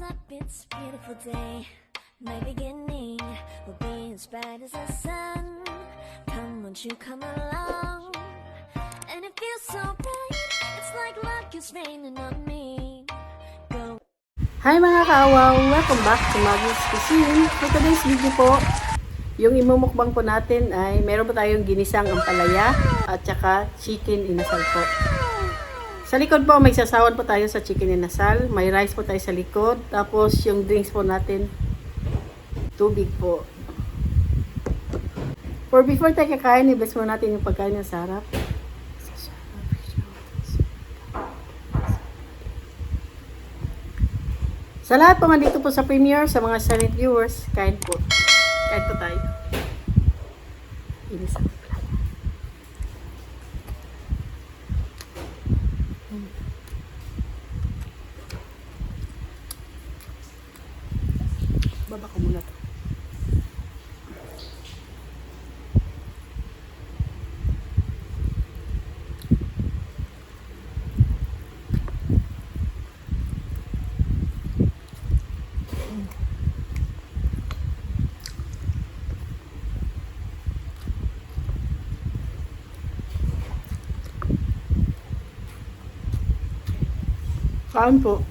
up, it's a beautiful day. My beginning will be as bright as the sun. Come, won't you come along? And it feels so bright, it's like luck is raining on me. Go. Hi mga kaawaw! Welcome back to Maggie's Cuisine. For today's video po, yung imumukbang po natin ay meron po tayong ginisang ampalaya at saka chicken inasal po. Sa likod po, may sasawan po tayo sa chicken inasal. May rice po tayo sa likod. Tapos yung drinks po natin, tubig po. For before tayo kakain, i-bless mo natin yung pagkain ng sarap. Sa lahat po dito po sa Premiere, sa mga silent viewers, kain po. Kain po tayo. Inis ang playa. Baba ko muna to. Kain po.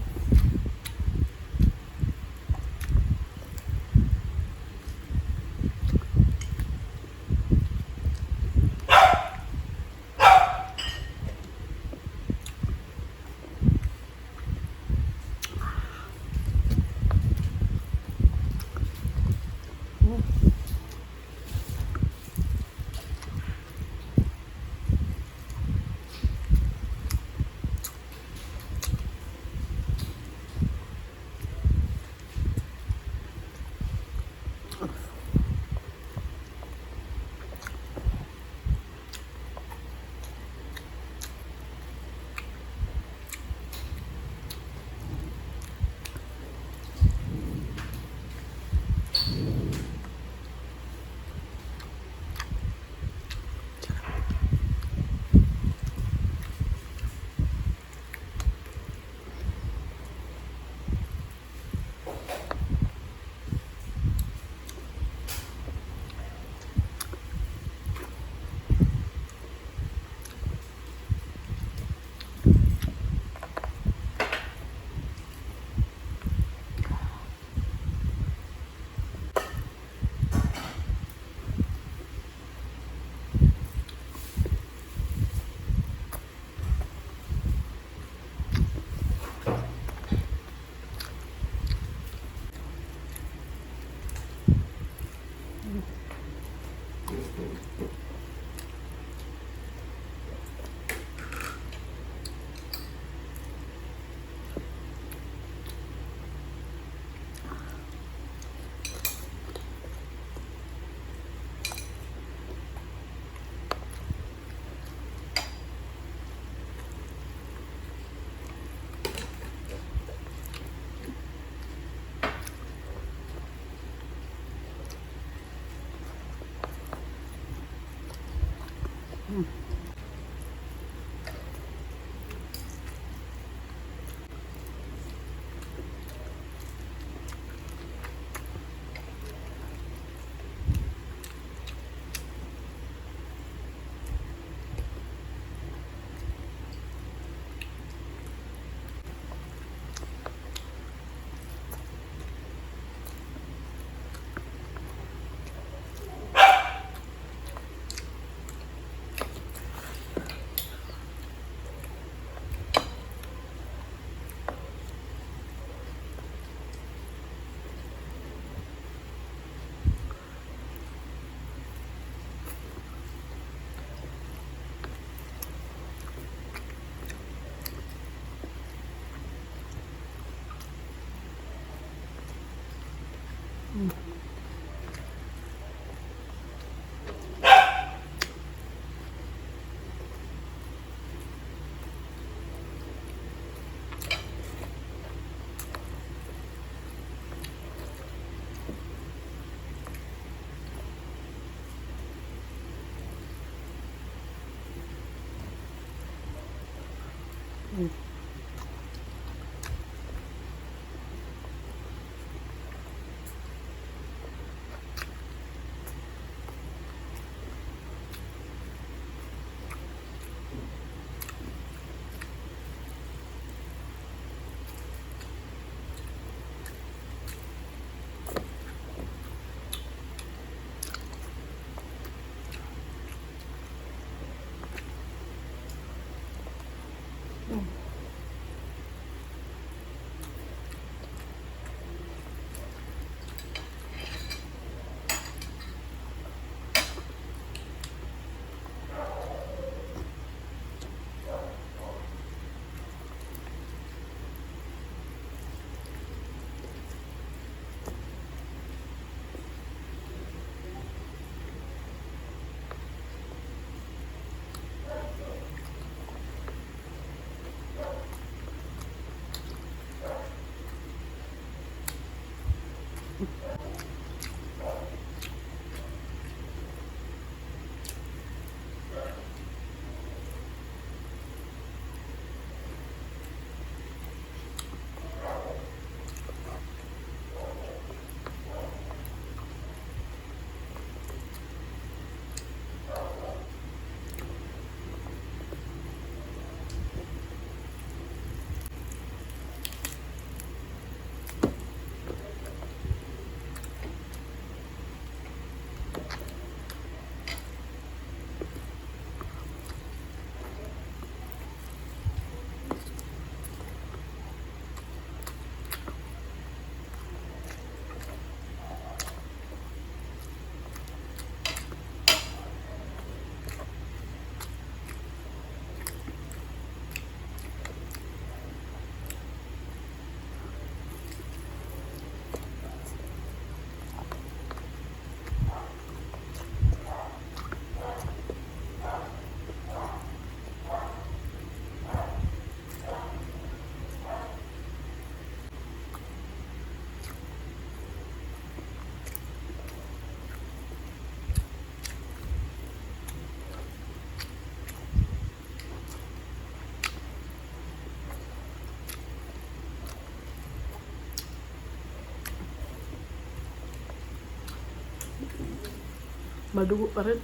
Madugo pa rin.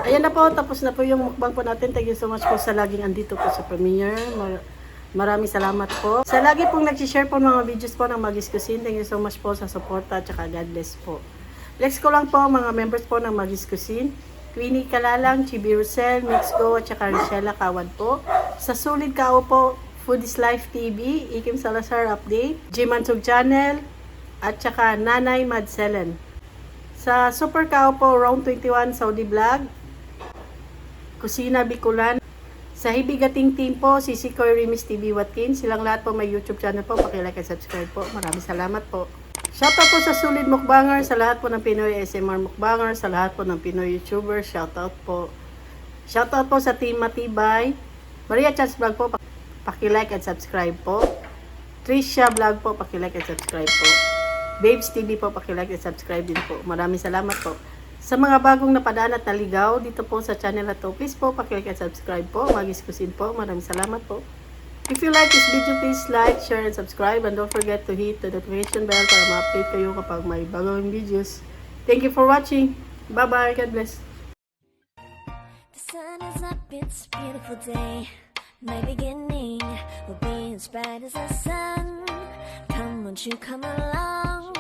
Ayan na po, tapos na po yung mukbang po natin. Thank you so much po sa laging andito po sa premiere. Maraming salamat po. Sa lagi pong nag-share po mga videos po ng Maggie's Cuisine. Thank you so much po sa suporta at saka God bless po. Flex ko lang po mga members po ng Maggie's Cuisine. Queenie Kalalang, Chibi Rosel, Mixgo at saka Richella Kawan po. Sa Sulit Kao po, Foodies Life TV, Ikim Salazar Update, Jimansug Channel at saka Nanay Madselen. Sa Super Kao po, Round 21 Saudi Vlog, Kusina Bicolan. Sa Hibigating Team po, si Koy Rimis TV Watkins. Silang lahat po may YouTube channel po. Pakilike at subscribe po. Maraming salamat po. Shoutout po sa Solid Mukbanger, sa lahat po ng Pinoy SMR Mukbanger, sa lahat po ng Pinoy YouTuber. Shoutout po. Shoutout po sa Team Matibay. Maria Chance Vlog po. Pakilike at subscribe po. Trisha Vlog po. Pakilike at subscribe po. Babes TV po. Pakilike at subscribe din po. Maraming salamat po. Sa mga bagong napadaan at naligaw dito po sa channel na to, please po pakilike at subscribe po. Maggie's Cuisine po. Maraming salamat po. If you like this video, please like, share, and subscribe. And don't forget to hit the notification bell para ma-update kayo kapag may bagong videos. Thank you for watching. Bye-bye. God bless. The sun is up, it's a beautiful day. My beginning will be as bright as the sun. Come, won't you come along?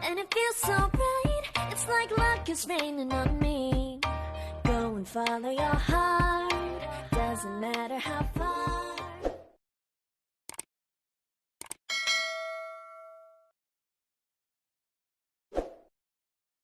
And it feels so bright, it's like luck is raining on me. Go and follow your heart, doesn't matter how far.